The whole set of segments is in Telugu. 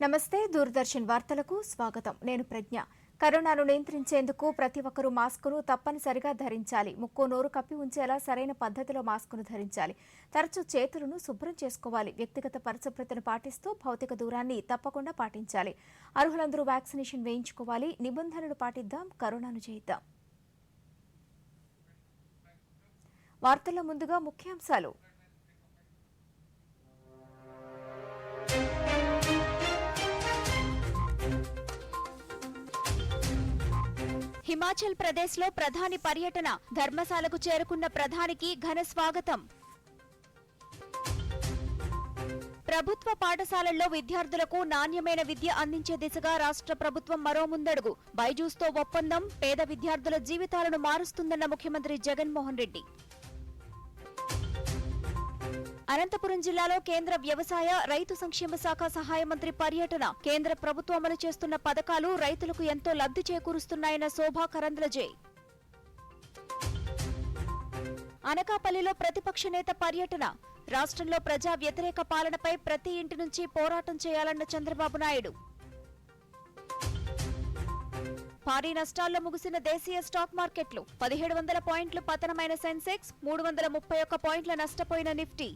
నమస్తే దూరదర్శన్ వార్తలకు స్వాగతం. నేను ప్రజ్ఞ. కరోనాను నియంత్రించేందుకు ప్రతి ఒక్కరూ మాస్కును తప్పనిసరిగా ధరించాలి. ముక్కు నోరు కప్పి ఉంచేలా సరైన పద్ధతిలో మాస్కును ధరించాలి. తరచూ చేతులను శుభ్రం చేసుకోవాలి. వ్యక్తిగత పరిశుభ్రతను పాటిస్తూ భౌతిక దూరాన్ని తప్పకుండా పాటించాలి. అర్హులందరూ వ్యాక్సినేషన్ వేయించుకోవాలి. నిబంధనలు పాటిద్దాం, కరోనాను జయిద్దాం. వార్తల్లో ముందుగా ముఖ్యాంశాలు. హిమాచల్ ప్రదేశ్లో ప్రధాని పర్యటన. ధర్మశాలకు చేరుకున్న ప్రధానికి ఘన స్వాగతం. ప్రభుత్వ పాఠశాలల్లో విద్యార్థులకు నాణ్యమైన విద్య అందించే దిశగా రాష్ట్ర ప్రభుత్వం మరో ముందడుగు. బైజూస్తో ఒప్పందం పేద విద్యార్థుల జీవితాలను మారుస్తుందన్న ముఖ్యమంత్రి జగన్మోహన్ రెడ్డి. అనంతపురం జిల్లాలో కేంద్ర వ్యవసాయ రైతు సంక్షేమ శాఖ సహాయ మంత్రి పర్యటన. కేంద్ర ప్రభుత్వం అమలు చేస్తున్న పథకాలు రైతులకు ఎంతో లబ్ధి చేకూరుస్తున్నాయన్న శోభా కరంద్లజే. అనకాపల్లిలో ప్రతిపక్ష నేత పర్యటన. రాష్ట్రంలో ప్రజా వ్యతిరేక పాలనపై ప్రతి ఇంటి నుంచి పోరాటం చేయాలన్న చంద్రబాబు నాయుడు. భారీ నష్టాల్లో ముగిసిన దేశీయ స్టాక్ మార్కెట్లు. 1700 పాయింట్లు పతనమైన సెన్సెక్స్, 331 పాయింట్ల నష్టపోయిన నిఫ్టీ.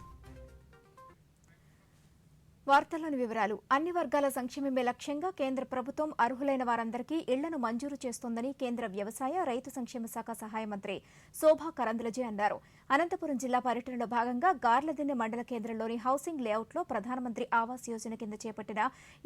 వార్తల్లోని వివరాలు. అన్ని వర్గాల సంక్షేమమే లక్ష్యంగా కేంద్ర ప్రభుత్వం అర్హులైన వారందరికీ ఇళ్లను మంజూరు చేస్తోందని కేంద్ర వ్యవసాయ రైతు సంక్షేమ శాఖ సహాయ మంత్రి శోభా కరంద్లజే అన్నారు. అనంతపురం జిల్లా పర్యటనలో భాగంగా గార్లదిన్నె మండల కేంద్రంలోని హౌసింగ్ లేఅవుట్లో ప్రధానమంత్రి ఆవాస్ యోజన కింద చేపట్టిన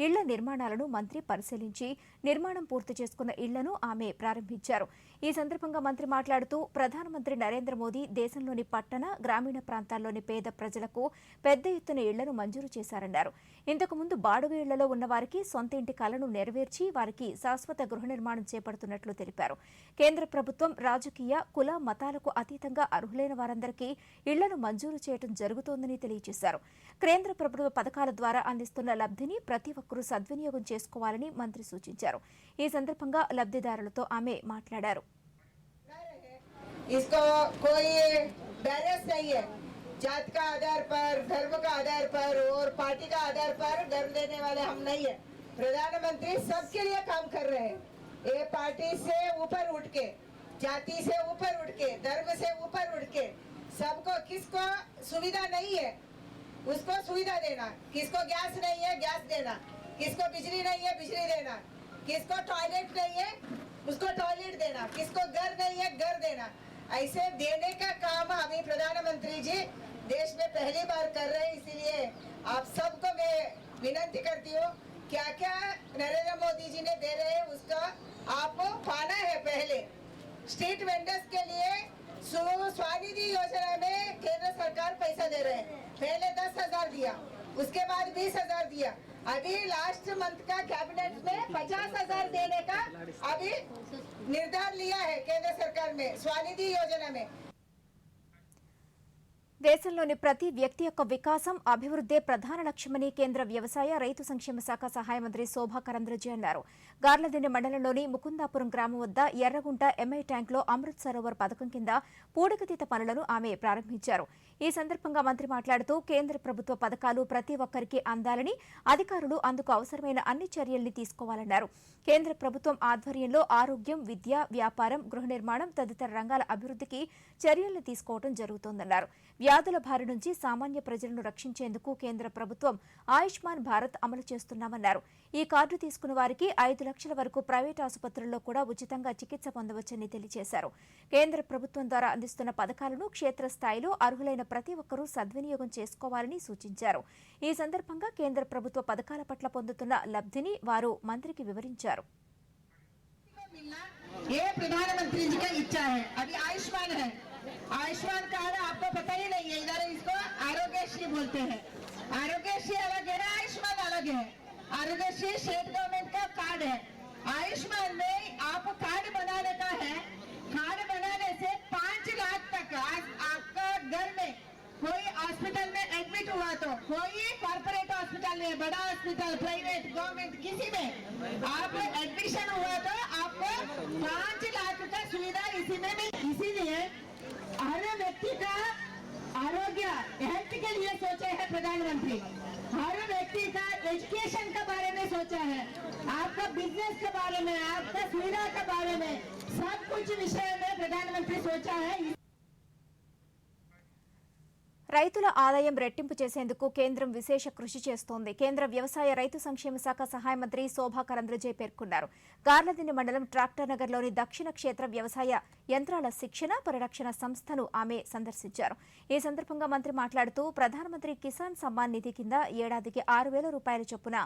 ఇళ్ల నిర్మాణాలను మంత్రి పరిశీలించి నిర్మాణం పూర్తి చేసుకున్న ఇళ్లను ఆమె ప్రారంభించారు. ఈ సందర్భంగా మంత్రి మాట్లాడుతూ ప్రధానమంత్రి నరేంద్ర మోదీ దేశంలోని పట్టణ గ్రామీణ ప్రాంతాల్లోని పేద ప్రజలకు పెద్ద ఎత్తున ఇళ్లను మంజూరు చేశారన్నారు. ఇంతకు ముందు బాడుగ ఇళ్లలో ఉన్న వారికి సొంత ఇంటి కలను నెరవేర్చి వారికి శాశ్వత గృహ నిర్మాణం చేపడుతున్నట్లు తెలిపారు. కేంద్ర ప్రభుత్వం రాజకీయ కుల మతాలకు అతీతంగా అర్హులైన వారందరికీ ఇళ్లను మంజూరు చేయడం జరుగుతోందని తెలియజేశారు. కేంద్ర ప్రభుత్వ పథకాల ద్వారా అందిస్తున్న లబ్ధిని ప్రతి ఒక్కరూ సద్వినియోగం చేసుకోవాలని మంత్రి సూచించారు. ఈ సందర్భంగా లబ్ధిదారులతో ఆమె మాట్లాడారు. जात का आधार पर, धर्म का आधार पर और पार्टी का आधार पर घर देने वाले हम नहीं है। प्रधानमंत्री सबके लिए काम कर रहे हैं। ये पार्टी से ऊपर उठ के, जाति से ऊपर उठ के, धर्म से ऊपर उठ के सबको, किसको सुविधा नहीं है उसको सुविधा देना, किसको गैस नहीं है गैस देना, किसको बिजली नहीं है बिजली देना, किसको टॉयलेट नहीं है उसको टॉयलेट देना, किसको घर नहीं है घर देना। ऐसे देने का काम अभी प्रधानमंत्री जी देश में पहली बार कर रहे हैं। इसीलिए आप सबको मैं विनती करती हूँ, क्या क्या नरेंद्र मोदी जी ने दे रहे हैं उसका आपको पाना है। पहले स्ट्रीट वेंडर्स के लिए स्वनिधि योजना में केंद्र सरकार पैसा दे रहे हैं। पहले 10,000 दिया, उसके बाद 20,000 दिया, अभी लास्ट मंथ का कैबिनेट में 50,000 देने का अभी निर्धार लिया है केंद्र सरकार में स्वनिधि योजना में। దేశంలోని ప్రతి వ్యక్తి యొక్క వికాసం అభివృద్ధే ప్రధాన లక్ష్యమని కేంద్ర వ్యవసాయ రైతు సంక్షేమ శాఖ సహాయ మంత్రి శోభా కరంద్లజే అన్నారు. గార్లదిన్నె మండలంలోని ముకుందాపురం గ్రామం వద్ద ఎర్రగుంట ఎంఐ ట్యాంక్లో అమృత్ సరోవర్ పథకం కింద పూడికతీత పనులను ఆమె ప్రారంభించారు. ఈ సందర్భంగా మంత్రి మాట్లాడుతూ కేంద్ర ప్రభుత్వ పథకాలు ప్రతి ఒక్కరికి అందాలని, అధికారులు అందుకు అవసరమైన అన్ని చర్యల్ని తీసుకోవాలన్నారు. కేంద్ర ప్రభుత్వం ఆధ్వర్యంలో ఆరోగ్యం, విద్య, వ్యాపారం, గృహ నిర్మాణం తదితర రంగాల అభివృద్ధికి చర్యల్ని తీసుకోవడం జరుగుతోందన్నారు. వ్యాధుల బారి నుంచి సామాన్య ప్రజలను రక్షించేందుకు కేంద్ర ప్రభుత్వం ఆయుష్మాన్ భారత్ అమలు చేస్తున్నామన్నారు. ఈ కార్డు తీసుకున్న వారికి 5 లక్షల వరకు ప్రైవేట్ ఆసుపత్రుల్లో కూడా ఉచితంగా చికిత్స పొందవచ్చని తెలియజేశారు. కేంద్ర ప్రభుత్వం ద్వారా అందిస్తున్న పథకాలను క్షేత్రస్థాయిలో అర్హులైన ప్రతి ఒక్కరూ సద్వినియోగం చేసుకోవాలని సూచించారు. ఈ సందర్భంగా కేంద్ర ప్రభుత్వ పథకాల పట్ల పొందుతున్న లబ్ధిని వారు మంత్రికి వివరించారు. आयुष्मान कार्ड आपको पता ही नहीं है, इधर इसको आरोग्यश्री बोलते हैं। आरोग्यश्री अलग है, आयुष्मान अलग है। आरोग्यश्री स्टेट गवर्नमेंट का कार्ड है। आयुष्मान में आप कार्ड बनाने का है, कार्ड बनाने से 5 लाख तक आपका घर में कोई हॉस्पिटल में एडमिट हुआ तो, कोई कॉर्पोरेट हॉस्पिटल में, बड़ा हॉस्पिटल, प्राइवेट, गवर्नमेंट किसी में आप एडमिशन हुआ तो आपको 5 लाख का सुविधा इसी में मिल। इसीलिए हर व्यक्ति का आरोग्य हेल्थ के लिए सोचे है प्रधानमंत्री। हर व्यक्ति का एजुकेशन के बारे में सोचे सोचा है, आपका बिजनेस के बारे में, आपका सुविधा के बारे में, सब कुछ विषय में प्रधानमंत्री सोचा है। రైతుల ఆదాయం రెట్టింపు చేసేందుకు కేంద్రం విశేష కృషి చేస్తోంది. కేంద్ర వ్యవసాయ రైతు సంక్షేమ శాఖ సహాయ మంత్రి శోభా కరంద్లాజే పేర్కొన్నారు. గార్లదిన్నె మండలం ట్రాక్టర్ నగర్లోని దక్షిణ క్షేత్ర వ్యవసాయ యంత్రాల శిక్షణ పరిరక్షణ సంస్థను ఆమె సందర్శించారు. ఈ సందర్భంగా మంత్రి మాట్లాడుతూ ప్రధానమంత్రి కిసాన్ సమ్మాన్ నిధి కింద ఏడాదికి 6,000 రూపాయల చొప్పున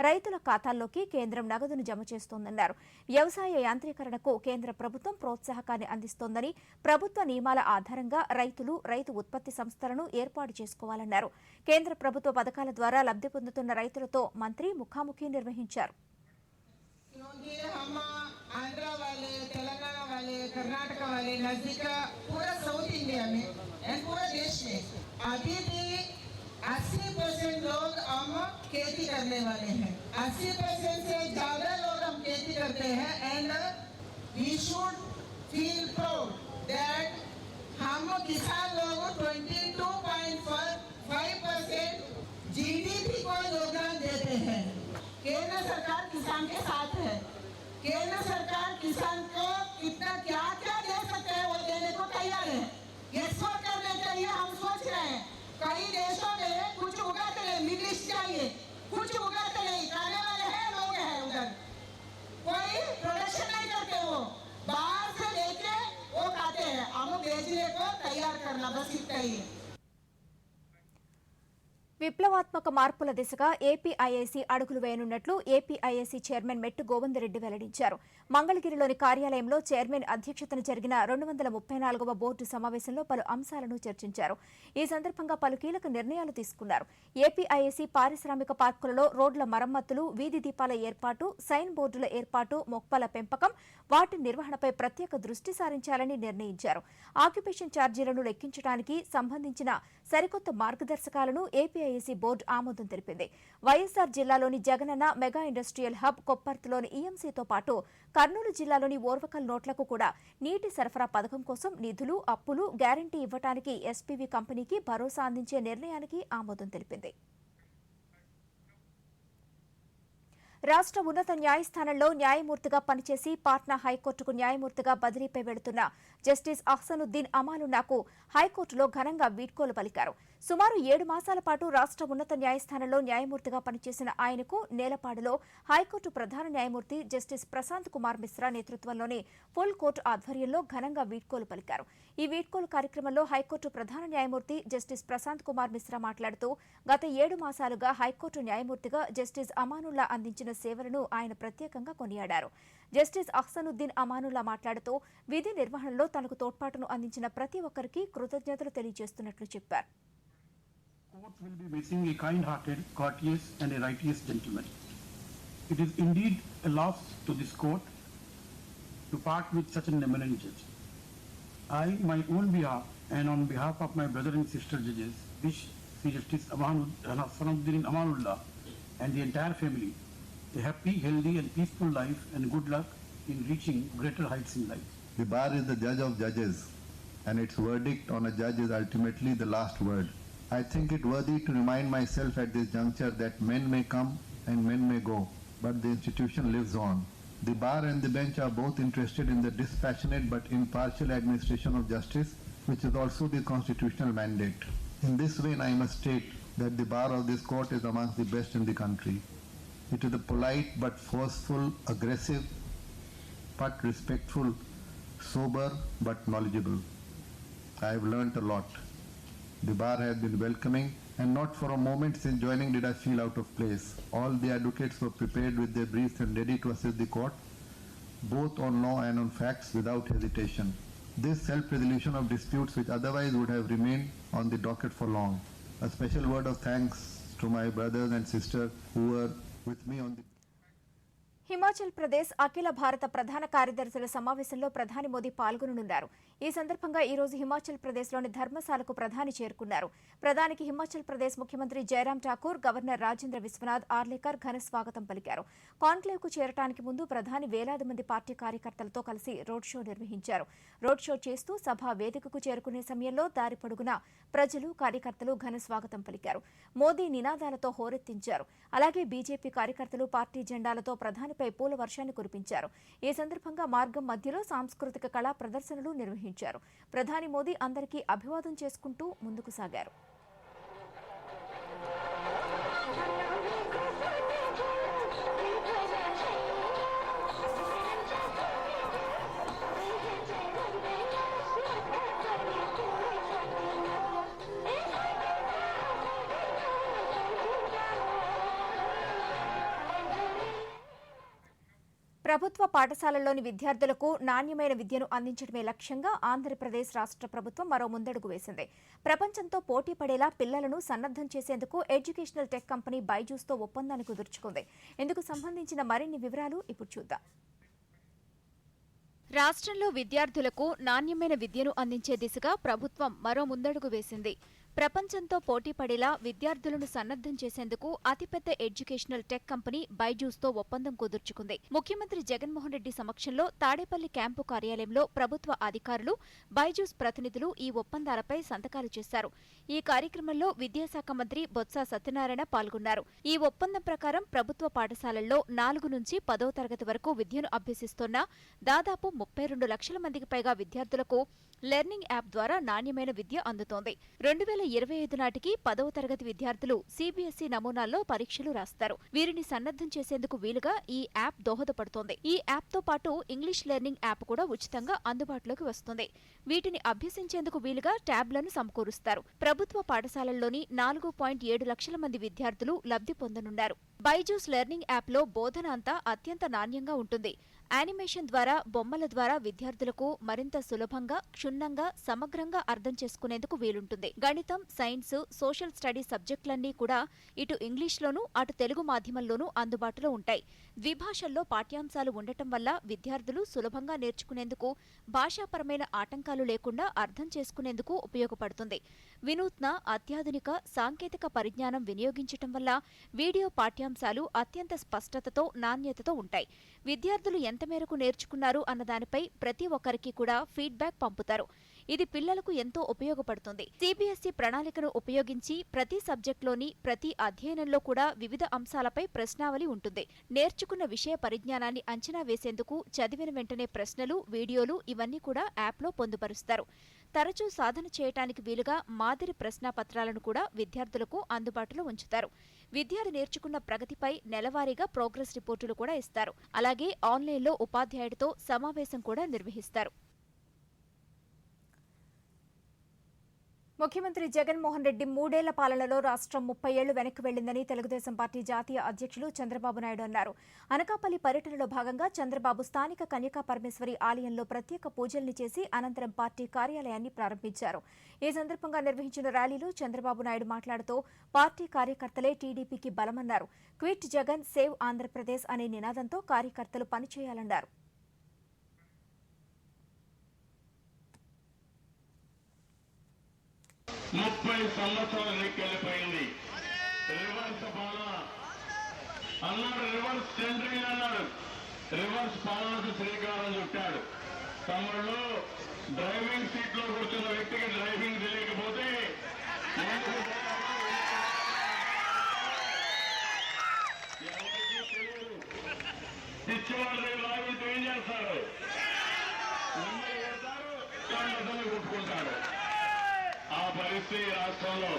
రైతుల ఖాతాల్లోకి కేంద్రం నగదును జమ చేస్తోందన్నారు. వ్యవసాయ యాంత్రీకరణకు కేంద్ర ప్రభుత్వం ప్రోత్సాహకాన్ని అందిస్తోందని, ప్రభుత్వ నియమాల ఆధారంగా రైతులు రైతు ఉత్పత్తి సంస్థలను ఏర్పాటు చేసుకోవాలన్నారు. కేంద్ర ప్రభుత్వ పథకాల ద్వారా లబ్ధి పొందుతున్న రైతులతో మంత్రి ముఖాముఖి నిర్వహించారు. आंध्रा वाले, तेलंगाना वाले, कर्नाटक वाले, नजदीक पूरा साउथ इंडिया में एंड पूरा देश में अभी भी 80% लोग हम खेती करने वाले हैं. 80% से ज्यादा लोग हम खेती करते हैं and we should feel proud that हम किसान लोग 22.5% जीडीपी को योगदान देते हैं. केंद्र सरकार किसान के साथ है. केंद्र सरकार किसान को कितना क्या क्या दे सकते हैं वो देने को तैयार है. एक्सपोर्ट करने के लिए हम सोच रहे हैं. कई देशों में कुछ उगाते नहीं, मिडिल ईस्ट चाहिए, कुछ उगाते नहीं, खाने वाले हैं लोग हैं उधर, कोई प्रोडक्शन नहीं करते, वो बाहर से लेके वो खाते हैं. हम बेचने को तैयार करना बस इतना ही है. విప్లవాత్మక మార్పుల దిశగా ఏపీఐఐసీ అడుగులు వేయనున్నట్లు ఏపీఐఐసీ చైర్మన్ మెట్టు గోవిందరెడ్డి వెల్లడించారు. మంగళగిరిలోని కార్యాలయంలో చైర్మన్ అధ్యక్షతన జరిగిన 234వ బోర్డు సమావేశంలో పలు అంశాలను చర్చించారు. ఈ సందర్భంగా పలు కీలక నిర్ణయాలు తీసుకున్నారు. ఏపీఐఐసీ పారిశ్రామిక పార్కులలో రోడ్ల మరమ్మతులు, వీధి దీపాల ఏర్పాటు, సైన్ బోర్డుల ఏర్పాటు, మొక్కల పెంపకం, వాటి నిర్వహణపై ప్రత్యేక దృష్టి సారించాలని నిర్ణయించారు. ఆక్యుపేషన్ ఛార్జీలను లెక్కించడానికి సంబంధించిన సరికొత్త మార్గదర్శకాలను ఏపీఐఐసీ బోర్డు ఆమోదం తెలిపింది. వైఎస్సార్ జిల్లాలోని జగనన్న మెగా ఇండస్ట్రియల్ హబ్, కొప్పర్తిలోని ఈఎంసీతో పాటు కర్నూలు జిల్లాలోని ఓర్వకల్ నోట్లకు కూడా నీటి సరఫరా పథకం కోసం నిధులు, అప్పులు, గ్యారంటీ ఇవ్వడానికి ఎస్పీవీ కంపెనీకి భరోసా అందించే నిర్ణయానికి ఆమోదం తెలిపింది. రాష్ట్ర ఉన్నత న్యాయస్థానంలో న్యాయమూర్తిగా పనిచేసి పాట్నా హైకోర్టుకు న్యాయమూర్తిగా బదిలీపై వెళుతున్న జస్టిస్ అహ్సనుద్దీన్ అమానుల్లాకు హైకోర్టులో ఘనంగా వీడ్కోలు పలికారు. సుమారు 7 మాసాల పాటు రాష్ట్ర ఉన్నత న్యాయస్థానంలో న్యాయమూర్తిగా పనిచేసిన ఆయనకు నేలపాడులో హైకోర్టు ప్రధాన న్యాయమూర్తి జస్టిస్ ప్రశాంత్ కుమార్ మిశ్రా నేతృత్వంలోని ఫుల్ కోర్టు ఆధ్వర్యంలో ఘనంగా వీడ్కోలు పలికారు. ఈ వీడ్కోలు కార్యక్రమంలో హైకోర్టు ప్రధాన న్యాయమూర్తి జస్టిస్ ప్రశాంత్ కుమార్ మిశ్రా మాట్లాడుతూ గత 7 మాసాలుగా హైకోర్టు న్యాయమూర్తిగా జస్టిస్ అమానుల్లా అందించిన సేవలను ఆయన ప్రత్యేకంగా కొనియాడారు. జస్టిస్ అహ్సనుద్దీన్ అమానుల్లా మాట్లాడుతూ విధి నిర్వహణలో తనకు తోడ్పాటును అందించిన ప్రతి ఒక్కరికి కృతజ్ఞతలు తెలియజేస్తున్నట్లు చెప్పారు. Court will be missing a kind-hearted, courteous and a righteous gentleman. It is indeed a loss to this court to part with such an eminent judge. I, my own behalf and on behalf of my brother and sister judges, wish Sri Justice Ahsanuddin Amanullah and the entire family a happy, healthy and peaceful life and good luck in reaching greater heights in life. The bar is the judge of judges and its verdict on a judge is ultimately the last word. I think it worthy to remind myself at this juncture that men may come and men may go, but the institution lives on. The bar and the bench are both interested in the dispassionate but impartial administration of justice, which is also the constitutional mandate. In this vein, I must state that the bar of this court is amongst the best in the country. It is a polite but forceful, aggressive but respectful, sober but knowledgeable. I have learnt a lot. The bar has been welcoming and not for a moment since joining did I feel out of place. All the advocates were prepared with their briefs and ready to assist the court, both on law and on facts without hesitation. This self-resolution of disputes which otherwise would have remained on the docket for long. A special word of thanks to my brothers and sisters who were with me on the... Himachal Pradesh అఖిల భారత ప్రధాన కార్యదర్శుల సమావేశంలో ప్రధాని మోదీ పాల్గొననున్నారు. ఈ సందర్భంగా ఈ రోజు హిమాచల్ ప్రదేశ్లోని ధర్మశాలకు ప్రధాని చేరుకున్నారు. ప్రధానికి హిమాచల్ ప్రదేశ్ ముఖ్యమంత్రి జయరాం ఠాకూర్, గవర్నర్ రాజేంద్ర విశ్వనాథ్ ఆర్లేకర్ ఘన స్వాగతం పలికారు. కాన్క్లేవ్కు చేరటానికి ముందు ప్రధాని వేలాది మంది పార్టీ కార్యకర్తలతో కలిసి రోడ్ షో నిర్వహించారు. రోడ్ షో చేస్తూ సభా వేదికకు చేరుకునే సమయంలో దారి పొడుగునా ప్రజలు, కార్యకర్తలు ఘన స్వాగతం పలికారు. మోదీ నినాదాలతో హోరెత్తించారు. అలాగే బీజేపీ కార్యకర్తలు పార్టీ జెండాలతో ప్రధానిపై పూల వర్షాన్ని కురిపించారు. ఈ సందర్భంగా మార్గం మధ్యలో సాంస్కృతిక కళా ప్రదర్శనలు నిర్వహించారు. ప్రధాని మోదీ అందరికీ అభివాదం చేసుకుంటూ ముందుకు సాగారు. ప్రభుత్వ పాఠశాలల్లోని విద్యార్థులకు నాణ్యమైన విద్యను అందించడమే లక్ష్యంగా ఆంధ్రప్రదేశ్ రాష్ట్ర ప్రభుత్వం మరో ముందడుగు వేసింది. ప్రపంచంతో పోటీ పడేలా పిల్లలను సన్నద్దం చేసేందుకు ఎడ్యుకేషనల్ టెక్ కంపెనీ బైజూస్తో ఒప్పందాన్ని కుదుర్చుకుంది. ఇందుకు సంబంధించిన మరిన్ని వివరాలు ఇప్పుడు చూద్దాం. రాష్ట్రంలో విద్యార్థులకు నాణ్యమైన విద్యను అందించే దిశగా ప్రభుత్వం మరో ముందడుగు వేసింది. ప్రపంచంతో పోటీ పడేలా విద్యార్థులను సన్నద్దం చేసేందుకు అతిపెద్ద ఎడ్యుకేషనల్ టెక్ కంపెనీ బైజూస్తో ఒప్పందం కుదుర్చుకుంది. ముఖ్యమంత్రి జగన్మోహన్ రెడ్డి సమక్షంలో తాడేపల్లి క్యాంపు కార్యాలయంలో ప్రభుత్వ అధికారులు, బైజూస్ ప్రతినిధులు ఈ ఒప్పందాలపై సంతకాలు చేశారు. ఈ కార్యక్రమంలో విద్యాశాఖ మంత్రి బొత్స సత్యనారాయణ పాల్గొన్నారు. ఈ ఒప్పందం ప్రకారం ప్రభుత్వ పాఠశాలల్లో 4 నుంచి 10వ తరగతి వరకు విద్యను అభ్యసిస్తున్న దాదాపు 32 లక్షల మందికి పైగా విద్యార్థులకు లెర్నింగ్ యాప్ ద్వారా నాణ్యమైన విద్య అందుతోంది. 2025 నాటికి 10వ తరగతి విద్యార్థులు సీబీఎస్ఈ నమూనాల్లో పరీక్షలు రాస్తారు. వీరిని సన్నద్దం చేసేందుకు వీలుగా ఈ యాప్ దోహదపడుతోంది. ఈ యాప్తో పాటు ఇంగ్లీష్ లెర్నింగ్ యాప్ కూడా ఉచితంగా అందుబాటులోకి వస్తుంది. వీటిని అభ్యసించేందుకు వీలుగా ట్యాబ్లను సమకూరుస్తారు. ప్రభుత్వ పాఠశాలల్లోని 4.7 లక్షల మంది విద్యార్థులు లబ్ధి పొందనున్నారు. బైజూస్ లెర్నింగ్ యాప్లో బోధన అంతా అత్యంత నాణ్యంగా ఉంటుంది. యానిమేషన్ ద్వారా, బొమ్మల ద్వారా విద్యార్థులకు మరింత సులభంగా, క్షుణ్ణంగా, సమగ్రంగా అర్థం చేసుకునేందుకు వీలుంటుంది. గణితం, సైన్స్, సోషల్ స్టడీస్ సబ్జెక్టులన్నీ కూడా ఇటు ఇంగ్లీష్లోనూ అటు తెలుగు మాధ్యమంలోనూ అందుబాటులో ఉంటాయి. ద్విభాషల్లో పాఠ్యాంశాలు ఉండటం వల్ల విద్యార్థులు సులభంగా నేర్చుకునేందుకు, భాషాపరమైన ఆటంకాలు లేకుండా అర్థం చేసుకునేందుకు ఉపయోగపడుతుంది. వినూత్న, అత్యాధునిక సాంకేతిక పరిజ్ఞానం వినియోగించటం వల్ల వీడియో పాఠ్యాంశాలు అత్యంత స్పష్టతతో, నాణ్యతతో ఉంటాయి. విద్యార్థులు ఎంత మేరకు నేర్చుకున్నారు అన్న దానిపై ప్రతి ఒక్కరికి కూడా ఫీడ్బ్యాక్ పంపుతారు. ఇది పిల్లలకు ఎంతో ఉపయోగపడుతుంది. సీబీఎస్ఈ ప్రణాళికను ఉపయోగించి ప్రతి సబ్జెక్టులోని ప్రతి అధ్యయనంలో కూడా వివిధ అంశాలపై ప్రశ్నావళి ఉంటుంది. నేర్చుకున్న విషయ పరిజ్ఞానాన్ని అంచనా వేసేందుకు చదివిన వెంటనే ప్రశ్నలు, వీడియోలు ఇవన్నీ కూడా యాప్లో పొందుపరుస్తారు. తరచూ సాధన చేయటానికి వీలుగా మాదిరి ప్రశ్నాపత్రాలను కూడా విద్యార్థులకు అందుబాటులో ఉంచుతారు. విద్యార్థి నేర్చుకున్న ప్రగతిపై నెలవారీగా ప్రోగ్రెస్ రిపోర్టులు కూడా ఇస్తారు. అలాగే ఆన్లైన్లో ఉపాధ్యాయుడితో సమావేశం కూడా నిర్వహిస్తారు. ముఖ్యమంత్రి జగన్మోహన్ రెడ్డి 3 ఏళ్ల పాలనలో రాష్ట్రం 30 ఏళ్లు వెనక్కి వెళ్లిందని తెలుగుదేశం పార్టీ జాతీయ అధ్యక్షులు చంద్రబాబు నాయుడు అన్నారు. అనకాపల్లి పర్యటనలో భాగంగా చంద్రబాబు స్థానిక కన్యకా పరమేశ్వరి ఆలయంలో ప్రత్యేక పూజల్ని చేసి అనంతరం పార్టీ కార్యాలయాన్ని ప్రారంభించారు. ఈ సందర్భంగా నిర్వహించిన ర్యాలీలో చంద్రబాబు నాయుడు మాట్లాడుతూ పార్టీ కార్యకర్తలే టీడీపీకి బలమన్నారు. క్విట్ జగన్, సేవ్ ఆంధ్రప్రదేశ్ అనే నినాదంతో కార్యకర్తలు పనిచేయాలన్నారు. 30 సంవత్సరాల లెక్కెళ్ళిపోయింది. రివర్స్ పాలన అన్నాడు, రివర్స్ సెంట్రింగ్ అన్నాడు. రివర్స్ పాలనకు శ్రీకారం చుట్టాడు. తమ్ముళ్ళు, డ్రైవింగ్ సీట్ లో కూర్చున్న వ్యక్తికి డ్రైవింగ్ తెలియకపోతే ఎవరికి తెలియదు. పిచ్చివాళ్ళు లాగితే ఏం చేస్తారు? నెమ్మది పెడతారు, కాళ్ళతోనే కొట్టుకుంటారు. ఆ పరిస్థితి రాష్ట్రంలో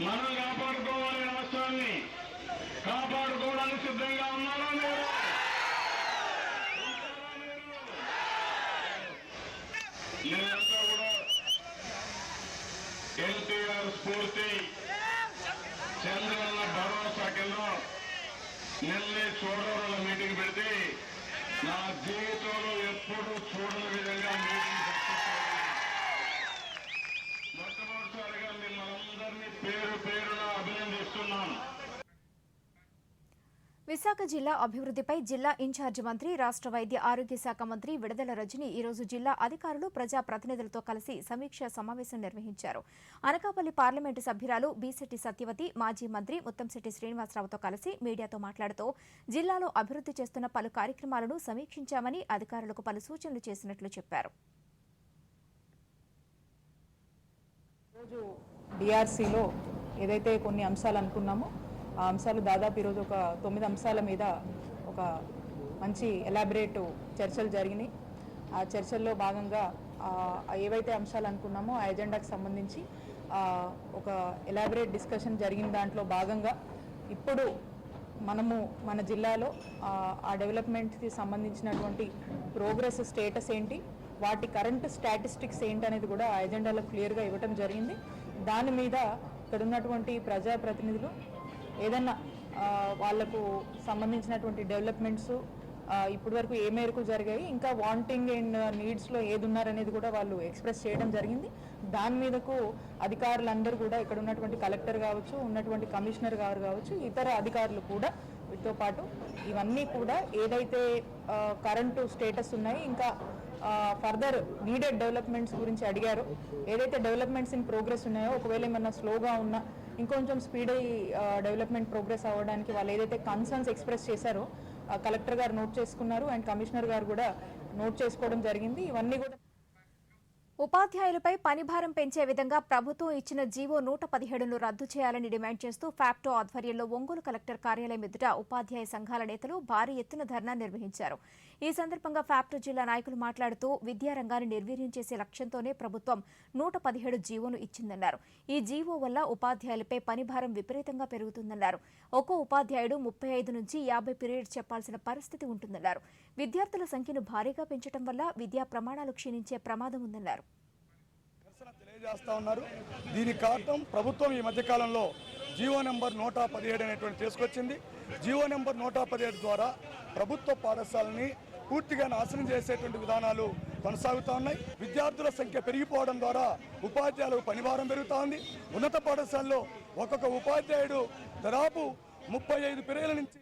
మనం కాపాడుకోవాలి. రాష్ట్రాన్ని కాపాడుకోవడానికి సిద్ధంగా ఉన్నారా మీరు? నేనంతా కూడా ఎన్టీఆర్ స్ఫూర్తి, చంద్రన్న భరోసా కింద నిన్నే చూడవల మీటింగ్ పెడితే నా జీవితంలో ఎప్పుడూ చూడని విధంగా మీటింగ్ మొట్టమొదటిసారిగా మిమ్మల్ని పేరు పేరున అభినందిస్తున్నాను. విశాఖ జిల్లా అభివృద్ధిపై జిల్లా ఇన్ఛార్జి మంత్రి రాష్ట్ర వైద్య ఆరోగ్య శాఖ మంత్రి విడదల రజని ఈరోజు జిల్లా అధికారులు ప్రజా ప్రతినిధులతో కలిసి సమీక్షా సమావేశం నిర్వహించారు. అనకాపల్లి పార్లమెంటు సభ్యురాలు బీశెట్టి సత్యవతి మాజీ మంత్రి ముత్తంశెట్టి శ్రీనివాసరావుతో కలిసి మీడియాతో మాట్లాడుతూ జిల్లాలో అభివృద్ధి చేస్తున్న పలు కార్యక్రమాలను సమీక్షించామని అధికారులకు పలు సూచనలు చేసినట్లు చెప్పారు. ఈరోజు డిఆర్సీలో ఏదైతే కొన్ని అంశాలు అనుకున్నామో ఆ అంశాలు దాదాపు ఈరోజు ఒక 9 అంశాల మీద ఒక మంచి ఎలాబరేట్ చర్చలు జరిగినాయి. ఆ చర్చల్లో భాగంగా ఏవైతే అంశాలు అనుకున్నామో ఆ ఎజెండాకి సంబంధించి ఒక ఎలాబరేట్ డిస్కషన్ జరిగిన దాంట్లో భాగంగా ఇప్పుడు మనము మన జిల్లాలో ఆ డెవలప్మెంట్కి సంబంధించినటువంటి ప్రోగ్రెస్ స్టేటస్ ఏంటి, వాటి కరెంట్ స్టాటిస్టిక్స్ ఏంటి అనేది కూడా ఆ ఎజెండాలో క్లియర్గా ఇవ్వటం జరిగింది. దాని మీద ఇక్కడ ఉన్నటువంటి ప్రజాప్రతినిధులు ఏదన్నా వాళ్లకు సంబంధించినటువంటి డెవలప్మెంట్స్ ఇప్పటి వరకు ఏ మేరకు జరిగాయి, ఇంకా వాంటింగ్ అండ్ నీడ్స్లో ఏది ఉన్నారనేది కూడా వాళ్ళు ఎక్స్ప్రెస్ చేయడం జరిగింది. దాని మీదకు అధికారులందరూ కూడా ఇక్కడ ఉన్నటువంటి కలెక్టర్ కావచ్చు, ఉన్నటువంటి కమిషనర్ గారు కావచ్చు, ఇతర అధికారులు కూడా వీటితో పాటు ఇవన్నీ కూడా ఏదైతే కరెంటు స్టేటస్ ఉన్నాయి, ఇంకా ఫర్దర్ నీడెడ్ డెవలప్మెంట్స్ గురించి అడిగారో, ఏదైతే డెవలప్మెంట్స్ ఇన్ ప్రోగ్రెస్ ఉన్నాయో ఒకవేళ ఏమన్నా స్లోగా ఉన్నా ఇంకొంచెం స్పీడ్ అయ్యి డెవలప్మెంట్ ప్రోగ్రెస్ అవ్వడానికి వాళ్ళు ఏదైతే కన్సర్న్స్ ఎక్స్ప్రెస్ చేశారో కలెక్టర్ గారు నోట్ చేసుకున్నారు అండ్ కమిషనర్ గారు కూడా నోట్ చేసుకోవడం జరిగింది. ఇవన్నీ కూడా ఉపాధ్యాయులపై పనిభారం పెంచే విధంగా ప్రభుత్వం ఇచ్చిన జీవో 117ను రద్దు చేయాలని డిమాండ్ చేస్తూ ఫ్యాప్టో ఆధ్వర్యంలో ఒంగోలు కలెక్టర్ కార్యాలయం ఎదుట ఉపాధ్యాయ సంఘాల నేతలు భారీ ఎత్తున ధర్నా నిర్వహించారు. ఈ సందర్భంగా ఫ్యాప్టో జిల్లా నాయకులు మాట్లాడుతూ విద్యారంగాన్ని నిర్వీర్యం చేసే లక్ష్యంతోనే ప్రభుత్వం 117 జీవోను ఇచ్చిందన్నారు. ఈ జీవో వల్ల ఉపాధ్యాయులపై పనిభారం విపరీతంగా పెరుగుతుందన్నారు. ఒక్కో ఉపాధ్యాయుడు 35 నుంచి 50 పీరియడ్స్ చెప్పాల్సిన పరిస్థితి ఉంటుందన్నారు. విద్యార్థుల సంఖ్యను భారీగా పెంచడం వల్ల విద్యా ప్రమాణాలు క్షీణించే ప్రమాదం ఉందన్నారు. తెలియజేస్తా ఉన్నారు. దీనికి కారణం ప్రభుత్వం ఈ మధ్యకాలంలో జీవో నెంబర్ 117 అనేటువంటి తీసుకొచ్చింది. జీవో నెంబర్ 117 ద్వారా ప్రభుత్వ పాఠశాలని పూర్తిగా నాశనం చేసేటువంటి విధానాలు కొనసాగుతూ ఉన్నాయి. విద్యార్థుల సంఖ్య పెరిగిపోవడం ద్వారా ఉపాధ్యాయులకు పనిభారం పెరుగుతూ ఉంది. ఉన్నత పాఠశాలలో ఒక్కొక్క ఉపాధ్యాయుడు దాదాపు 35 పీరియడ్ల నుంచి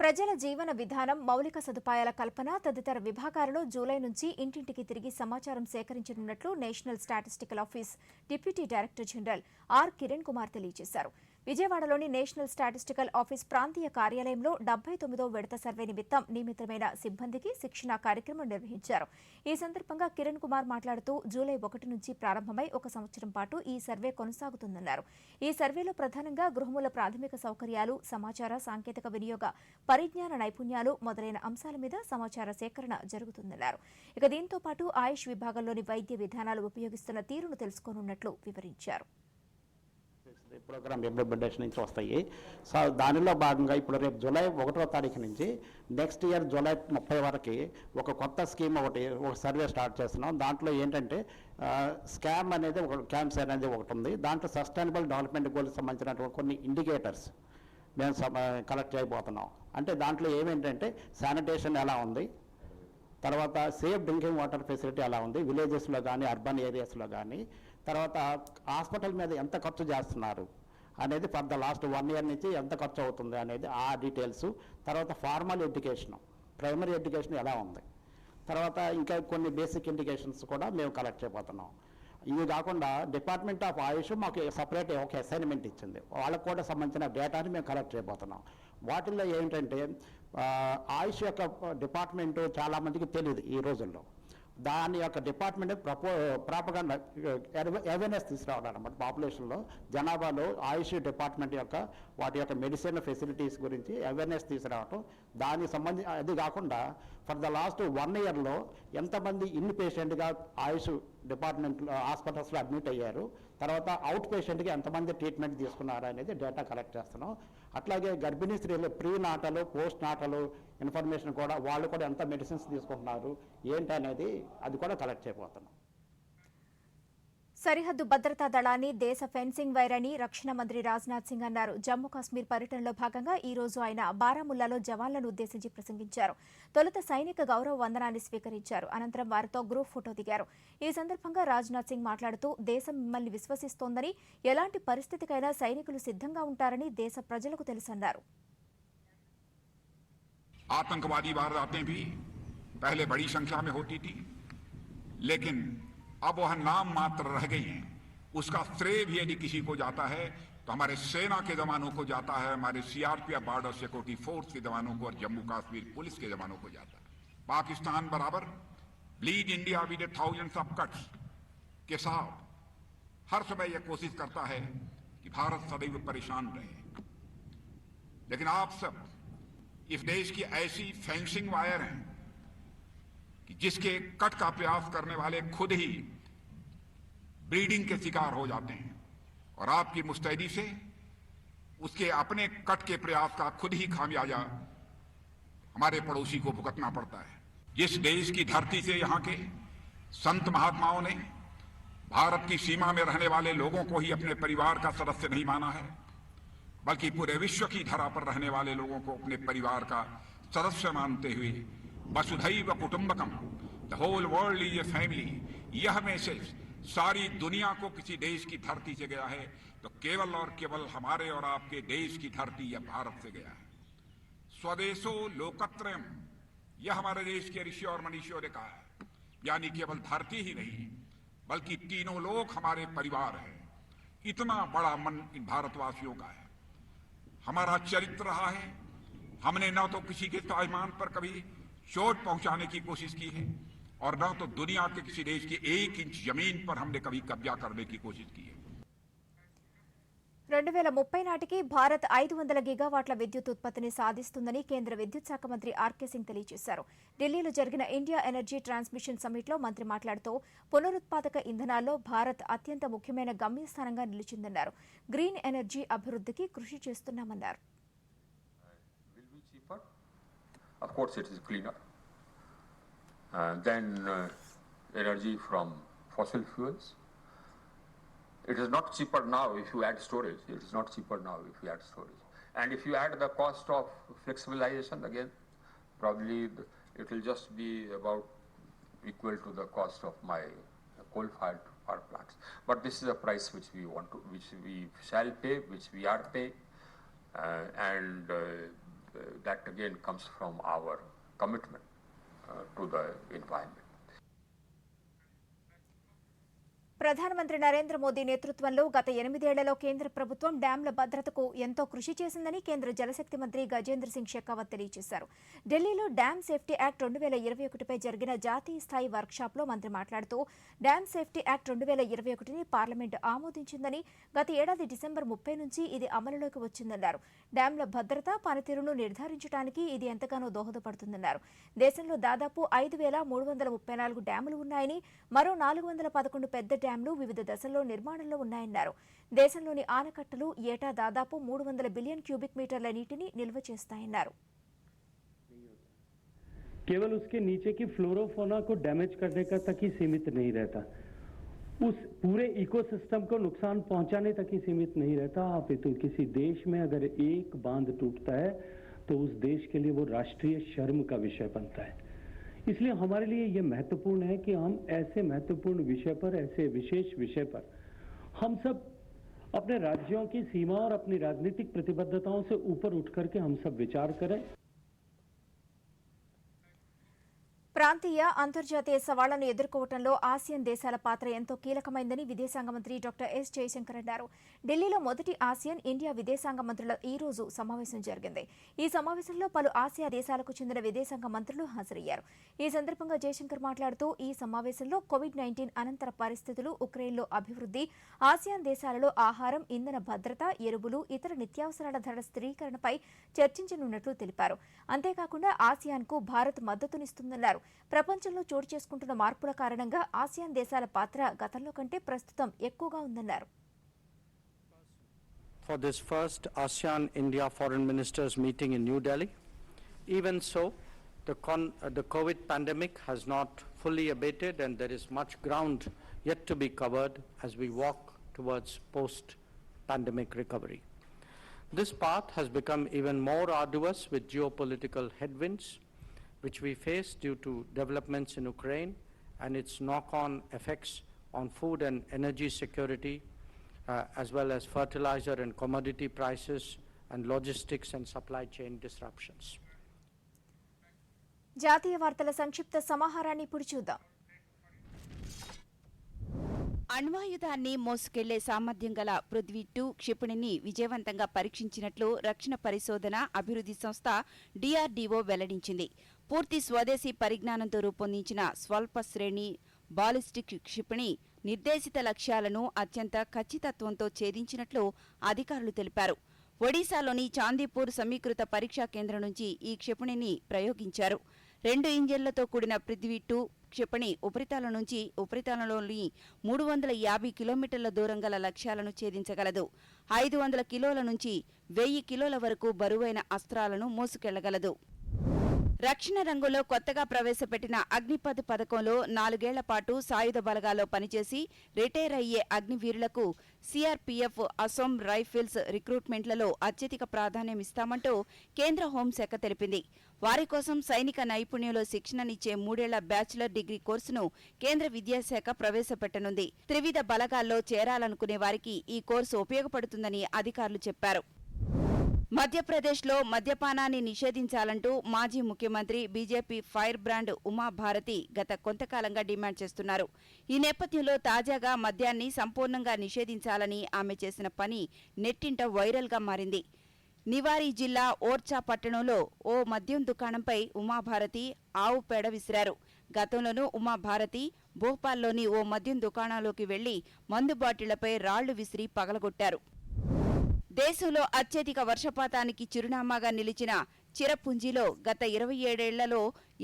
ప్రజల జీవన విధానం, మౌలిక సదుపాయాల కల్పన తదితర విభాగాలలో జూలై నుంచి ఇంటింటికి తిరిగి సమాచారం సేకరించనున్నట్లు national statistical office deputy director general R Kiran Kumar తెలియజేశారు. విజయవాడలోని నేషనల్ స్టాటిస్టికల్ ఆఫీస్ ప్రాంతీయ కార్యాలయంలో 79వ విడత సర్వే నిమిత్తం నియమితమైన సిబ్బందికి శిక్షణ కార్యక్రమం నిర్వహించారు. ఈ సందర్భంగా కిరణ్ కుమార్ మాట్లాడుతూ జూలై 1 నుంచి ప్రారంభమై 1 సంవత్సరం పాటు ఈ సర్వే కొనసాగుతుందన్నారు. ఈ సర్వేలో ప్రధానంగా గృహముల ప్రాథమిక సౌకర్యాలు, సమాచార సాంకేతిక వినియోగ పరిజ్ఞాన నైపుణ్యాలు మొదలైన అంశాల మీద సమాచార సేకరణ జరుగుతుందన్నారు. ఇక దీంతో పాటు ఆయుష్ విభాగంలోని వైద్య విధానాలు ఉపయోగిస్తున్న తీరును తెలుసుకోనున్నట్లు వివరించారు. ప్రోగ్రామ్ ఇంప్లిమెంటేషన్ నుంచి వస్తాయి. సో దానిలో భాగంగా ఇప్పుడు రేపు జూలై 1వ తారీఖు నుంచి నెక్స్ట్ ఇయర్ జూలై 30 వరకు ఒక కొత్త స్కీమ్ ఒక సర్వే స్టార్ట్ చేస్తున్నాం. దాంట్లో ఏంటంటే స్కామ్ అనేది క్యాంప్స్ అనేది ఒకటి ఉంది. దాంట్లో సస్టైనబుల్ డెవలప్మెంట్ గోల్కి సంబంధించినటువంటి కొన్ని ఇండికేటర్స్ మేము కలెక్ట్ చేయబోతున్నాం. అంటే దాంట్లో ఏమేంటంటే శానిటేషన్ ఎలా ఉంది, తర్వాత సేఫ్ డ్రింకింగ్ వాటర్ ఫెసిలిటీ ఎలా ఉంది విలేజెస్లో కానీ అర్బన్ ఏరియాస్లో కానీ, తర్వాత హాస్పిటల్ మీద ఎంత ఖర్చు చేస్తున్నారు అనేది ఫర్ ద లాస్ట్ 1 ఇయర్ నుంచి ఎంత ఖర్చు అవుతుంది అనేది ఆ డీటెయిల్స్, తర్వాత ఫార్మల్ ఎడ్యుకేషన్, ప్రైమరీ ఎడ్యుకేషన్ ఎలా ఉంది, తర్వాత ఇంకా కొన్ని బేసిక్ ఇండికేషన్స్ కూడా మేము కలెక్ట్ చేయబోతున్నాం. ఇవి కాకుండా డిపార్ట్మెంట్ ఆఫ్ ఆయుష్ మాకు సపరేట్ ఒక అసైన్మెంట్ ఇచ్చింది. వాళ్ళకు కూడా సంబంధించిన డేటాని మేము కలెక్ట్ చేయబోతున్నాం. వాటిల్లో ఏంటంటే ఆయుష్ యొక్క డిపార్ట్మెంటు చాలామందికి తెలియదు ఈ రోజుల్లో. దాని యొక్క డిపార్ట్మెంట్ ప్రాపగండా అవేర్నెస్ తీసుకురావడం అన్నమాట. పాపులేషన్లో జనాభాలో ఆయుష్ డిపార్ట్మెంట్ యొక్క వాటి యొక్క మెడిసిన్ ఫెసిలిటీస్ గురించి అవేర్నెస్ తీసుకురావటం. దానికి సంబంధించి అది కాకుండా ఫర్ ద లాస్ట్ 1 ఇయర్లో ఎంతమంది ఇన్ పేషెంట్గా ఆయుష్ డిపార్ట్మెంట్లో హాస్పిటల్స్లో అడ్మిట్ అయ్యారు, తర్వాత అవుట్ పేషెంట్కి ఎంతమంది ట్రీట్మెంట్ తీసుకున్నారు అనేది డేటా కలెక్ట్ చేస్తున్నాం. అట్లాగే గర్భిణీ స్త్రీలు ప్రీ నాటలు పోస్ట్ నాటలు ఇన్ఫర్మేషన్ కూడా వాళ్ళు కూడా ఎంత మెడిసిన్స్ తీసుకుంటున్నారు ఏంటి అనేది అది కూడా కలెక్ట్ చేయబోతున్నాం. సరిహద్దు భద్రతా దళాన్ని దేశ ఫెన్సింగ్ వైర్ అని రక్షణ మంత్రి రాజ్నాథ్ సింగ్ అన్నారు. జమ్మూ కాశ్మీర్ పర్యటనలో భాగంగా ఈ రోజు ఆయన బారాముల్లాలో జవాన్లను ఉద్దేశించి ప్రసంగించారు. తొలుత సైనిక గౌరవ వందనాన్ని స్వీకరించారు. అనంతరం వారితో గ్రూప్ ఫోటో దిగారు. ఈ సందర్భంగా రాజ్నాథ్ సింగ్ మాట్లాడుతూ దేశం మిమ్మల్ని విశ్వసిస్తోందని, ఎలాంటి పరిస్థితికైనా సైనికులు సిద్ధంగా ఉంటారని దేశ ప్రజలకు తెలుసన్నారు. आतंकवादी वारदातें भी पहले बड़ी संख्या में होती थी, लेकिन अब वह नाम मात्र रह गई हैं। उसका श्रेय भी यदि किसी को जाता है तो हमारे सेना के जवानों को जाता है, हमारे सीआरपीएफ बॉर्डर सिक्योरिटी फोर्स के जवानों को और जम्मू कश्मीर पुलिस के जवानों को जाता है। पाकिस्तान बराबर bleed India with thousands of cuts के साथ हर समय यह कोशिश करता है कि भारत सदैव परेशान रहे, लेकिन आप सब इस देश की ऐसी फेंसिंग वायर हैं कि जिसके कट का प्रयास करने वाले खुद ही ब्रीडिंग के शिकार हो जाते हैं और आपकी मुस्तैदी से उसके अपने कट के प्रयास का खुद ही खामियाजा हमारे पड़ोसी को भुगतना पड़ता है। जिस देश की धरती से यहाँ के संत महात्माओं ने भारत की सीमा में रहने वाले लोगों को ही अपने परिवार का सदस्य नहीं माना है, बल्कि पूरे विश्व की धरा पर रहने वाले लोगों को अपने परिवार का सदस्य मानते हुए वसुधैव कुटुंबकम, the whole world is a family, यह मैसेज सारी दुनिया को किसी देश की धरती से गया है तो केवल और केवल हमारे और आपके देश की धरती या भारत से गया है। स्वदेशो लोकत्रयम, यह हमारे देश के ऋषि और मनीषियों ने कहा है, यानी केवल धरती ही नहीं बल्कि तीनों लोग हमारे परिवार हैं। इतना बड़ा मन इन भारतवासियों का है। हमारा चरित्र रहा है, हमने न तो किसी के स्वाभिमान पर कभी चोट पहुंचाने की कोशिश की है और न तो दुनिया के किसी देश की 1 इंच जमीन पर हमने कभी कब्जा करने की कोशिश की है। 2030 నాటికి భారత్ 500 గిగావాట్ల విద్యుత్ ఉత్పత్తిని సాధిస్తుందని కేంద్ర విద్యుత్ శాఖ మంత్రి ఆర్కే సింగ్ తెలియజేశారు. ఢిల్లీలో జరిగిన ఇండియా ఎనర్జీ ట్రాన్స్మిషన్ సమ్మిట్లో మంత్రి మాట్లాడుతూ పునరుత్పాదక ఇంధనాల్లో భారత్ అత్యంత ముఖ్యమైన గమ్యస్థానంగా నిలిచిందన్నారు. గ్రీన్ ఎనర్జీ అభివృద్ధికి కృషి చేస్తున్నామన్నారు. Of course, it is cleaner than energy from fossil fuels. It is not cheaper now if you add storage. It is not cheaper now if you add storage. And if you add the cost of flexibilization, again, probably it will just be about equal to the cost of my coal-fired power plants. But this is a price which we shall pay, which we are paying, and that again comes from our commitment to the environment. ప్రధానమంత్రి నరేంద్ర మోదీ నేతృత్వంలో గత 8 ఏళ్లలో కేంద్ర ప్రభుత్వం డ్యాంల భద్రతకు ఎంతో కృషి చేసిందని కేంద్ర జలశక్తి మంత్రి గజేంద్ర సింగ్ షెకావత్ తెలియజేశారు. ఢిల్లీలో డ్యామ్ సేఫ్టీ యాక్ట్ 2021పై జరిగిన జాతీయ స్థాయి వర్క్షాప్లో మంత్రి మాట్లాడుతూ డ్యామ్ సేఫ్టీ యాక్ట్ 2021ని పార్లమెంటు ఆమోదించిందని, గత ఏడాది డిసెంబర్ 30 నుంచి ఇది అమలులోకి వచ్చిందన్నారు. డ్యాంల భద్రత పనితీరును నిర్ధారించడానికి ఇది ఎంతగానో దోహదపడుతుందన్నారు. దేశంలో దాదాపు 5,334 డ్యాములు ఉన్నాయని, మరో 411 పెద్ద డ్యాంలు వివిధ దశల్లో నిర్మాణంలో ఉన్నాయన్నారు. దేశంలోని ఆనకట్టలు ఏటా దాదాపు 300 బిలియన్ క్యూబిక్ మీటర్ల నీటిని నిల్వ చేస్తాయన్నారు. केवल उसके नीचे की फ्लोरोफोना को डैमेज करने का तक ही सीमित नहीं रहता, उस पूरे इकोसिस्टम को नुकसान पहुंचाने तक ही सीमित नहीं रहता। आप तो किसी देश में अगर एक बांध टूटता है तो उस देश के लिए वो राष्ट्रीय शर्म का विषय बनता है। इसलिए हमारे लिए ये महत्वपूर्ण है कि हम ऐसे महत्वपूर्ण विषय पर, ऐसे विशेष विषय पर हम सब अपने राज्यों की सीमा और अपनी राजनीतिक प्रतिबद्धताओं से ऊपर उठ करके हम सब विचार करें। ప్రాంతీయ అంతర్జాతీయ సవాళ్లను ఎదుర్కోవడంలో ఆసియాన్ దేశాల పాత్ర ఎంతో కీలకమైందని విదేశాంగ మంత్రి డాక్టర్ ఎస్ జయశంకర్ అన్నారు. ఢిల్లీలో మొదటి ఆసియాన్ ఇండియా విదేశాంగ మంత్రుల ఈ రోజు సమావేశం జరిగింది. ఈ సమావేశంలో పలు ఆసియా దేశాలకు చెందిన విదేశాంగ మంత్రులు హాజరయ్యారు. ఈ సందర్భంగా జయశంకర్ మాట్లాడుతూ ఈ సమావేశంలో కోవిడ్-19 అనంతర పరిస్థితులు, ఉక్రెయిన్లో అభివృద్ధి, ఆసియాన్ దేశాలలో ఆహారం, ఇంధన భద్రత, ఎరువులు, ఇతర నిత్యావసరాల ధరల స్థిరీకరణపై చర్చించనున్నట్లు తెలిపారు. అంతేకాకుండా ఆసియాన్కు భారత్ మద్దతునిస్తుందన్నారు. ప్రపంచంలో చోటు చేసుకుంటున్న మార్పుల కారణంగా ఆసియాన్ దేశాల పాత్ర గతంలో కంటే ప్రస్తుతం ఎక్కువగా ఉందన్నారు. For this first ASEAN-India Foreign Ministers meeting in New Delhi. Even so, the COVID pandemic has not fully abated and there is much ground yet to be covered as we walk towards post-pandemic recovery. This path has become even more arduous with geopolitical headwinds which we face due to developments in Ukraine and its knock-on effects on food and energy security, as well as fertilizer and commodity prices and logistics and supply chain disruptions. జాతీయ వార్తల సంక్షిప్త సమాహారాన్ని ఇప్పుడు చూద్దాం. అణ్వాయుధాన్ని మోసుకెళ్లే సామర్థ్యం గల పృథ్వీ-2 క్షిపణిని విజయవంతంగా పరీక్షించినట్లు రక్షణ పరిశోధన అభివృద్ధి సంస్థ DRDO వెల్లడించింది. పూర్తి స్వదేశీ పరిజ్ఞానంతో రూపొందించిన స్వల్ప శ్రేణి బాలిస్టిక్ క్షిపణి నిర్దేశిత లక్ష్యాలను అత్యంత ఖచ్చితత్వంతో ఛేదించినట్లు అధికారులు తెలిపారు. ఒడిశాలోని చాందీపూర్ సమీకృత పరీక్షా కేంద్రం నుంచి ఈ క్షిపణిని ప్రయోగించారు. 2 ఇంజిన్లతో కూడిన పృథ్వీ-2 క్షిపణి ఉపరితలం నుంచి ఉపరితలంలోని 350 కిలోమీటర్ల దూరం గల లక్ష్యాలను ఛేదించగలదు. 500 కిలోల నుంచి 1000 కిలోల వరకు బరువైన అస్త్రాలను మోసుకెళ్లగలదు. రక్షణ రంగంలో కొత్తగా ప్రవేశపెట్టిన అగ్నిపథ్ పథకంలో 4 ఏళ్ల పాటు సాయుధ బలగాల్లో పనిచేసి రిటైర్ అయ్యే అగ్నివీరులకు సిఆర్పీఎఫ్, అసోం రైఫిల్స్ రిక్రూట్మెంట్లలో అత్యధిక ప్రాధాన్యమిస్తామంటూ కేంద్ర హోంశాఖ తెలిపింది. వారి కోసం సైనిక నైపుణ్యంలో శిక్షణనిచ్చే 3 ఏళ్ల బ్యాచిలర్ డిగ్రీ కోర్సును కేంద్ర విద్యాశాఖ ప్రవేశపెట్టనుంది. త్రివిధ బలగాల్లో చేరాలనుకునే వారికి ఈ కోర్సు ఉపయోగపడుతుందని అధికారులు చెప్పారు. మధ్యప్రదేశ్లో మద్యపానాన్ని నిషేధించాలంటూ మాజీ ముఖ్యమంత్రి బీజేపీ ఫైర్ బ్రాండ్ ఉమాభారతి గత కొంతకాలంగా డిమాండ్ చేస్తున్నారు. ఈ నేపథ్యంలో తాజాగా మద్యాన్ని సంపూర్ణంగా నిషేధించాలని ఆమె చేసిన పని నెట్టింట వైరల్గా మారింది. నివారీ జిల్లా ఓర్చా పట్టణంలో ఓ మద్యం దుకాణంపై ఉమాభారతి ఆవు పేడ విసిరారు. గతంలోనూ ఉమాభారతి భోపాల్లోని ఓ మద్యం దుకాణంలోకి వెళ్లి మందు బాటిళ్లపై రాళ్లు విసిరి పగలగొట్టారు. దేశంలో అత్యధిక వర్షపాతానికి చిరునామాగా నిలిచిన చిరపుంజిలో గత 27 ఏళ్లలో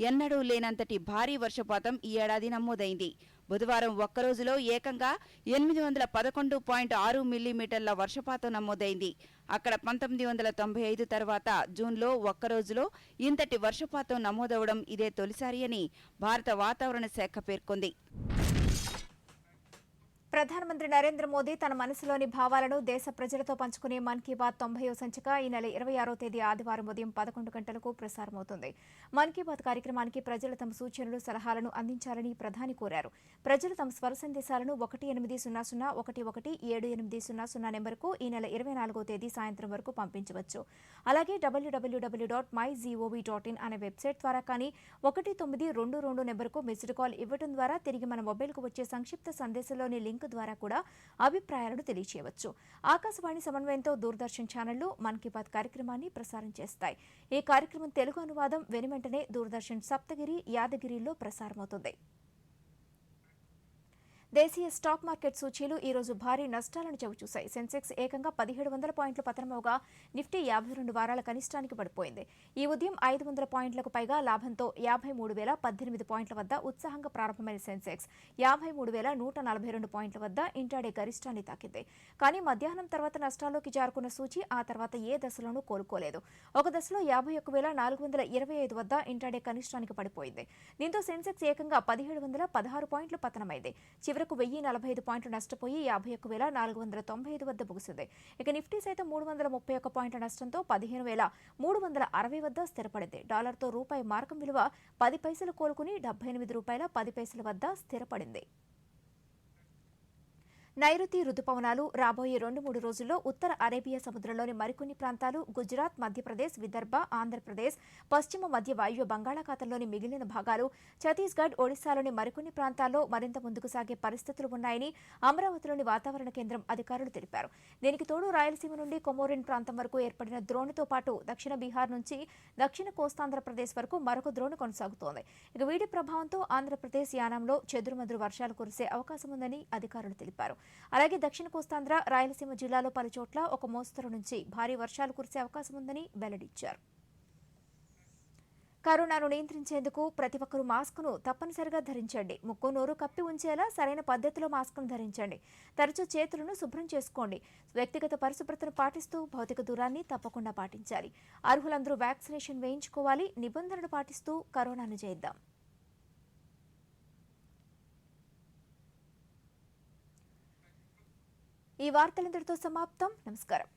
ఎన్నడూ లేనంతటి భారీ వర్షపాతం ఈ ఏడాది నమోదైంది. బుధవారం ఒక్కరోజులో ఏకంగా 811.6 మిల్లీమీటర్ల వర్షపాతం నమోదైంది. అక్కడ 1995 తర్వాత జూన్లో ఒక్కరోజులో ఇంతటి వర్షపాతం నమోదవడం ఇదే తొలిసారి అని భారత వాతావరణ శాఖ పేర్కొంది. ప్రధానమంత్రి నరేంద్ర మోదీ తన మనసులోని భావాలను దేశ ప్రజలతో పంచుకునే మన్ కీ బాత్ 90వ సంచిక ఈ నెల 26వ తేదీ ఆదివారం ఉదయం 11 గంటలకు ప్రసారమవుతుంది. మన్ కీ బాత్ కార్యక్రమానికి ప్రజలు తమ సూచనలు, సలహాలను అందించాలని ప్రధాని కోరారు. ప్రజలు తమ స్వర సందేశాలను 1800117800 నెంబర్కు ఈ నెల 24వ తేదీ సాయంత్రం వరకు పంపించవచ్చు. అలాగే www.mygov.in అనే వెబ్సైట్ ద్వారా కానీ 1922 నెంబర్కు మిస్డ్ కాల్ ఇవ్వడం ద్వారా తిరిగి మన మొబైల్కు వచ్చే సంక్షిప్త సందేశంలోని లింక్ ద్వారా కూడా అభిప్రాయాలను తెలియజేయవచ్చు. ఆకాశవాణి సమన్వయంతో దూరదర్శన్ ఛానళ్లు మన్ కీ బాత్ కార్యక్రమాన్ని ప్రసారం చేస్తాయి. ఈ కార్యక్రమం తెలుగు అనువాదం వెనువెంటనే దూరదర్శన్ సప్తగిరి, యాదగిరిలో ప్రసారమవుతుంది. దేశీయ స్టాక్ మార్కెట్ సూచీలు ఈ రోజు భారీ నష్టాలను చవిచూశాయి. సెన్సెక్స్ ఏకంగా 1700 పాయింట్ల పతనమవగా నిఫ్టీ 52 వారాల కనిష్టానికి పడిపోయింది. ఈ ఉదయం 500 పాయింట్లకు పైగా లాభంతో 53,018 పాయింట్ల వద్ద ఉత్సాహంగా ప్రారంభమైన సెన్సెక్స్ 53,142 పాయింట్ల వద్ద ఇంట్రాడే గరిష్టాన్ని తాకింది. కానీ మధ్యాహ్నం తర్వాత నష్టాల్లోకి జారుకున్న సూచీ ఆ తర్వాత ఏ దశలోనూ కోలుకోలేదు. ఒక దశలో 51,425 వద్ద ఇంట్రాడే కనిష్టానికి పడిపోయింది. దీంతో సెన్సెక్స్ ఏకంగా 1716 పాయింట్లు పతనమైంది. చివరకు 1045 పాయింట్లు నష్టపోయి 51,495 వద్ద ముగిసింది. ఇక నిఫ్టీ సైతం 331 పాయింట్ల నష్టంతో 15,360 వద్ద స్థిరపడింది. డాలర్తో రూపాయి మార్కం విలువ 10 పైసలు కోలుకుని $78.10 వద్ద స్థిరపడింది. నైరుతి రుతుపవనాలు రాబోయే 2-3 రోజుల్లో ఉత్తర అరేబియా సముద్రంలోని మరికొన్ని ప్రాంతాలు, గుజరాత్, మధ్యప్రదేశ్, విదర్భ, ఆంధ్రప్రదేశ్, పశ్చిమ మధ్య వాయువ్య బంగాళాఖాతంలోని మిగిలిన భాగాలు, ఛత్తీస్గఢ్, ఒడిశాలోని మరికొన్ని ప్రాంతాల్లో మరింత ముందుకు సాగే పరిస్థితులు ఉన్నాయని అమరావతిలోని వాతావరణ కేంద్రం అధికారులు తెలిపారు. దీనికి తోడు రాయలసీమ నుండి కొమోరిన్ ప్రాంతం వరకు ఏర్పడిన ద్రోణితో పాటు దక్షిణ బీహార్ నుంచి దక్షిణ కోస్తాంధ్రప్రదేశ్ వరకు మరొక ద్రోణి కొనసాగుతోంది. ఇక వీటి ప్రభావంతో ఆంధ్రప్రదేశ్, యానాంలో చెదురుమదురు వర్షాలు కురిసే అవకాశం ఉందని అధికారులు తెలిపారు. అలాగే దక్షిణ కోస్తాంధ్ర, రాయలసీమ జిల్లాలో పలుచోట్ల ఒక మోస్తరు నుంచి భారీ వర్షాలు కురిసే అవకాశం ఉందని వెల్లడించారు. కరోనాను నియంత్రించేందుకు ప్రతి ఒక్కరూ మాస్కును తప్పనిసరిగా ధరించండి. ముక్కు, నోరు కప్పి ఉంచేలా సరైన పద్ధతిలో మాస్కును ధరించండి. తరచూ చేతులను శుభ్రం చేసుకోండి. వ్యక్తిగత పరిశుభ్రతను పాటిస్తూ భౌతిక దూరాన్ని తప్పకుండా పాటించాలి. అర్హులందరూ వ్యాక్సినేషన్ వేయించుకోవాలి. నిబంధనలు పాటిస్తూ కరోనాను జయిద్దాం. ఈ వార్తలందరితో సమాప్తం. నమస్కారం.